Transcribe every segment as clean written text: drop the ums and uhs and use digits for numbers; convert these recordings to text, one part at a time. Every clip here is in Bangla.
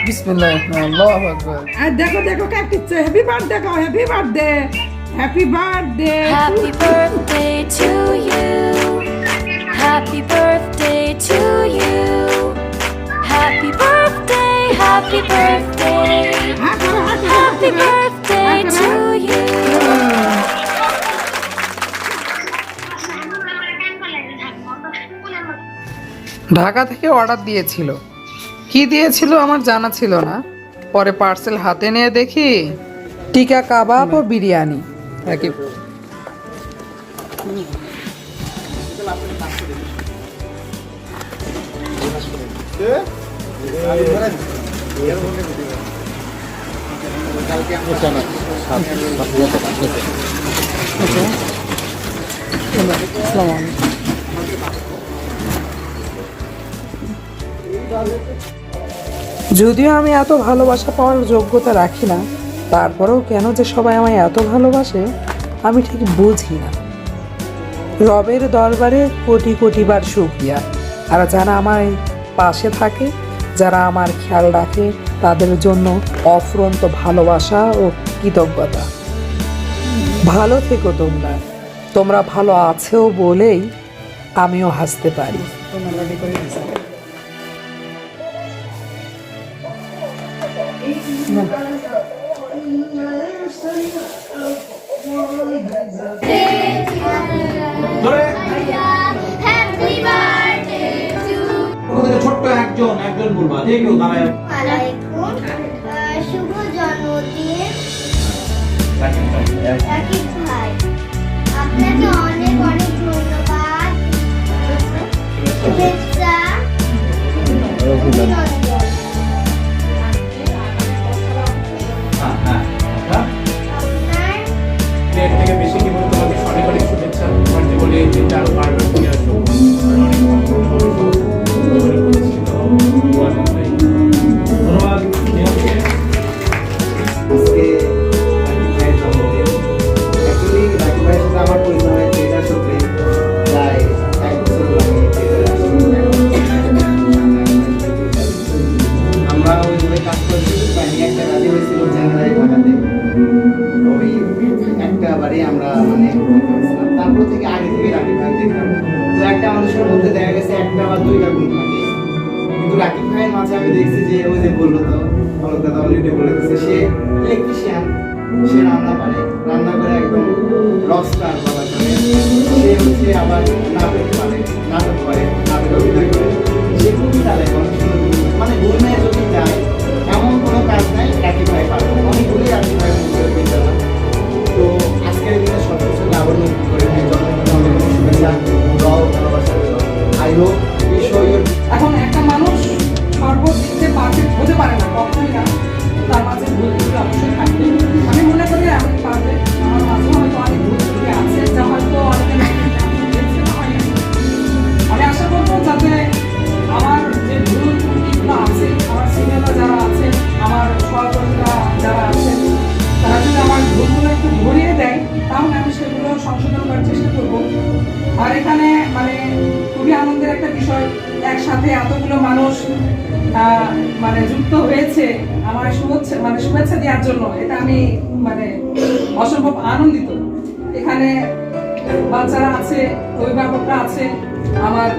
বিসমিল্লাহ আল্লাহু আকবার। আর দেখো দেখো কাক দিচ্ছে, হ্যাপি বার্থডে কাও, happy birthday, happy birthday, Happy birthday to you. Happy birthday to you. Happy birthday, happy birthday. Happy birthday to you. Dhaka থেকে অর্ডার দিয়েছিল, কি দিয়েছিল আমার জানা ছিল না। পরে পার্সেল হাতে নিয়ে দেখি টিকা কাবাব ও বিরিয়ানি। একই যদিও আমি এত ভালোবাসা পাওয়ার যোগ্যতা রাখি না, তারপরেও কেন যে সবাই আমায় এত ভালোবাসে আমি ঠিক বুঝি না। রবের দরবারে কোটি কোটি বার শুকরিয়া। আর যারা আমার পাশে থাকে, যারা আমার খেয়াল রাখে, তাদের জন্য অফুরন্ত ভালোবাসা ও কৃতজ্ঞতা। ভালো থেকো তোমরা, তোমরা ভালো আছো বলেই আমিও হাসতে পারি। Happy birthday to ছোট্ট একজন বলবা যে কেউ দাঁড়ায় আলাইকুম শুভ জন্মদিন রাকিব ভাই, আপনাকে অনেক অনেক ধন্যবাদ, শুভেচ্ছা, অভিনন্দন। আপনার এর থেকে বেশি কি বলতে তোমাকে অনেক অনেক শুভেচ্ছা, তোমার জীবনে দিনটা আরো বারবার ফিরে আসো, আর অনেক অনেক প্রতিষ্ঠিত হও। ধন্যবাদ। নিয়মকে আজকে রাকিব ভাইয়ের জন্মদিন। অ্যাকচুয়ালি রাকিব ভাইয়ের সাথে আমার পরিচয় হয় ট্রেডার শপে, প্রায় 1 বছর লাগে ট্রেডারে আসি। আমরা ওইভাবে কাজ করছি, প্রায় একটা কাজে হয়েছিল চ্যাংরাই ঢাকাতে। ওই একটা বারে আমরা মানে তারপর থেকে আগে থেকে রাকিব ভাই দেখলাম। তো একটা মানুষের মধ্যে দেখা গেছে একটা বা দুইটা গুণ থাকে, কিন্তু রাকিব ভাইয়ের মাঝে আমি দেখছি যে ওই যে বললো তো অলক দাদা অলরেডি বলে দিচ্ছে, সে ইলেকট্রিশিয়ান, সে রান্না করে একদম রকস্টার বলা চলে। সে হচ্ছে আবার নাটক করে নাটক অভিনয় করে, সে খুবই তালে মানে গুণে যদি যায় এমন কোনো কাজ নাই রাকিব ভাই পারবে। অনেকগুলি রাকিব ভাইয়ের মধ্যে বিদ্যালয়। তো আজকের দিনে সব কিছু লাভবান করে জন্মদিন শুভেচ্ছা দাও, ভালোবাসা আই হোপ এই শরীর। এখন একটা মানুষ সর্বদিক থেকে পারফেক্ট হতে পারে না, কখনোই না, তার মাঝে ভুল ত্রুটি অবশ্যই থাকবে। আমি মনে করি আমি পারবে, আমার মাঝে হয়তো অনেক ভুল ত্রুটি আছে, যা হয়তো অনেকে আমি আশা করবো যাতে আমার যে ভুল ত্রুটিগুলো আছে, আমার সিনিয়ররা যারা আছে, আমার সহকর্মীরা যারা আছেন, তারা যদি আমার ভুলগুলো একটু ধরিয়ে দেয়, তাহলে আমি সেগুলো সংশোধন করার চেষ্টা করবো। আর এখানে মানে খুবই আনন্দের একটা বিষয়, একসাথে এতগুলো মানুষ মানে যুক্ত হয়েছে আমার শুভেচ্ছা দেওয়ার জন্য। এটা আমি মানে অসম্ভব আনন্দিত। এখানে বাচ্চারা আছে, অভিভাবকরা আছে, আমার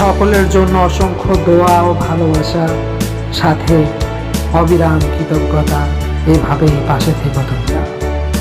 সকলের জন্য অসংখ্য দোয়া ও ভালোবাসা, সাথে অবিরাম কৃতজ্ঞতা। এভাবেই পাশে থেকো তুমি।